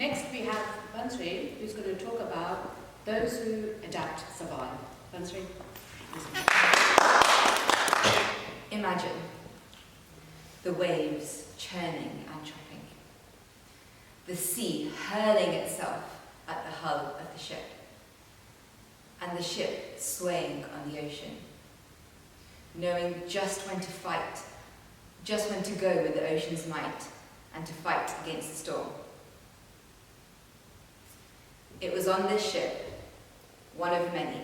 Next we have Bansri, who's going to talk about those who adapt, survive. Bansri. Imagine the waves churning and chopping, the sea hurling itself at the hull of the ship, and the ship swaying on the ocean, knowing just when to fight, just when to go with the ocean's might, and to fight against the storm. It was on this ship, one of many,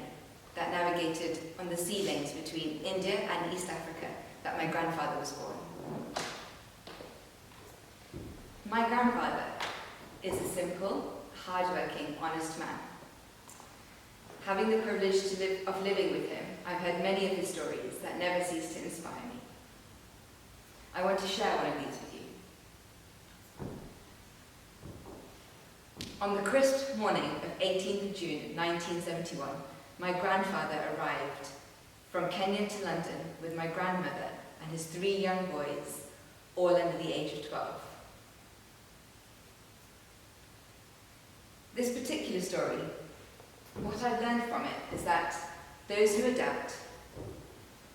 that navigated on the sea lanes between India and East Africa, that my grandfather was born. My grandfather is a simple, hard-working, honest man. Having the privilege of living with him, I've heard many of his stories that never cease to inspire me. I want to share one of these with you. On the crisp morning of 18th of June 1971, my grandfather arrived from Kenya to London with my grandmother and his 3 young boys, all under the age of 12. This particular story, what I've learned from it is that those who adapt,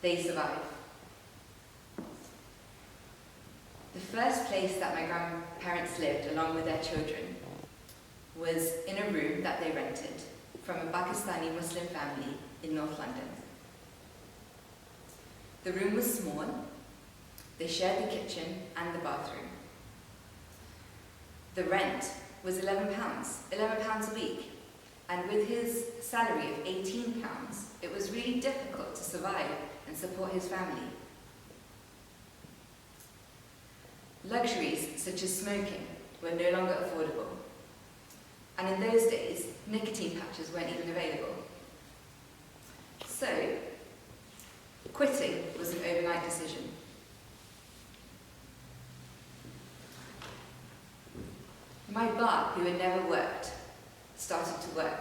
they survive. The first place that my grandparents lived along with their children was in a room that they rented from a Pakistani Muslim family in North London. The room was small. They shared the kitchen and the bathroom. The rent was £11 a week, and with his salary of £18, it was really difficult to survive and support his family. Luxuries such as smoking were no longer affordable, and in those days, nicotine patches weren't even available. So, quitting was an overnight decision. My ba, who had never worked, started to work.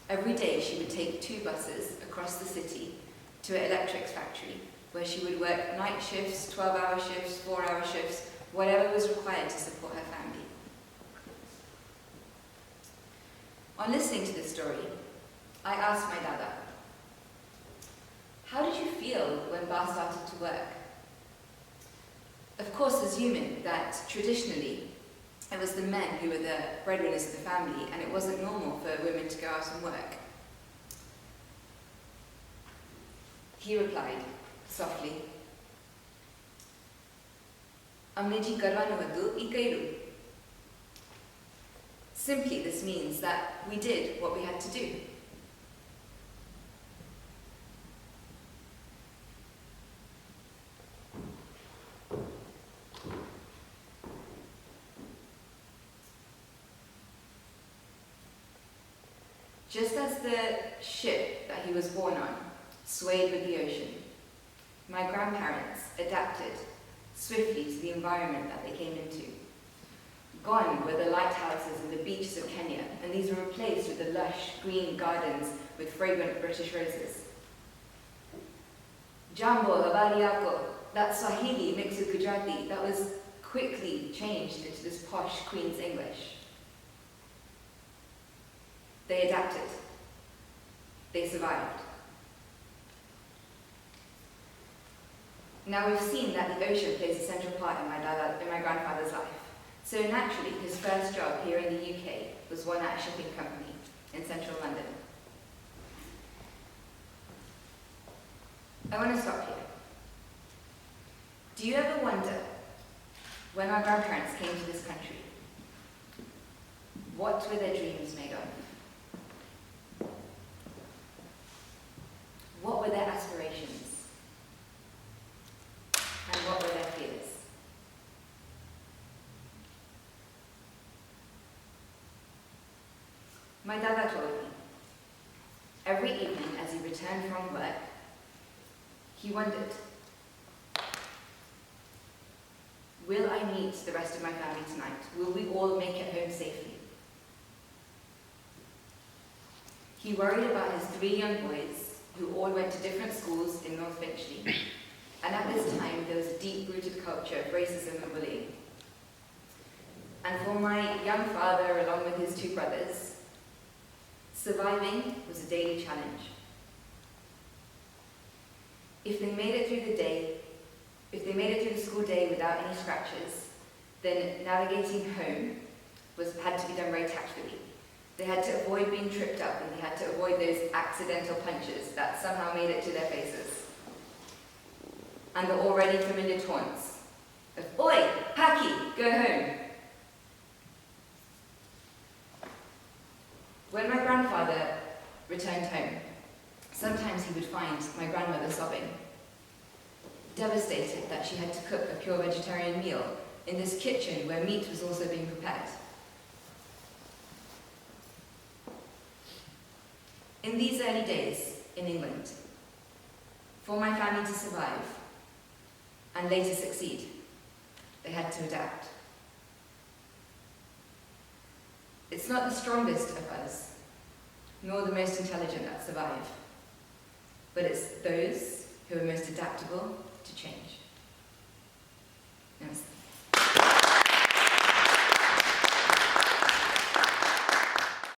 Every day she would take 2 buses across the city to an electrics factory, where she would work night shifts, 12-hour shifts, 4-hour shifts, whatever was required to support her family. On listening to this story, I asked my dada, how did you feel when Ba started to work? Of course, assuming that traditionally it was the men who were the breadwinners of the family, and it wasn't normal for women to go out and work. He replied, softly, Amneji karwanu hatu ikairu. Simply, this means that we did what we had to do. Just as the ship that he was born on swayed with the ocean, my grandparents adapted swiftly to the environment that they came into. Gone were the lighthouses and the beaches of Kenya, and these were replaced with the lush green gardens with fragrant British roses. Jambo, habari yako, that Swahili mixed with Gujarati, that was quickly changed into this posh Queen's English. They adapted. They survived. Now we've seen that the ocean plays a central part in my grandfather's life. So naturally, his first job here in the UK was one at a shipping company in central London. I want to stop here. Do you ever wonder, when our grandparents came to this country, what were their dreams made of? What were their aspirations? And what were their fears? My dada told me, every evening as he returned from work, he wondered, will I meet the rest of my family tonight? Will we all make it home safely? He worried about his 3 young boys, who all went to different schools in North Finchley, and at this time there was a deep-rooted culture of racism and bullying. And for my young father, along with his 2 brothers, surviving was a daily challenge. If they made it through the school day without any scratches, then navigating home had to be done very tactfully. They had to avoid being tripped up, and they had to avoid those accidental punches that somehow made it to their faces. And the already familiar taunts of, "Oi, Paki, go home." When my grandfather returned home, sometimes he would find my grandmother sobbing, devastated that she had to cook a pure vegetarian meal in this kitchen where meat was also being prepared. In these early days in England, for my family to survive and later succeed, they had to adapt. It's not the strongest of us, nor the most intelligent that survive, but it's those who are most adaptable to change. Namaste.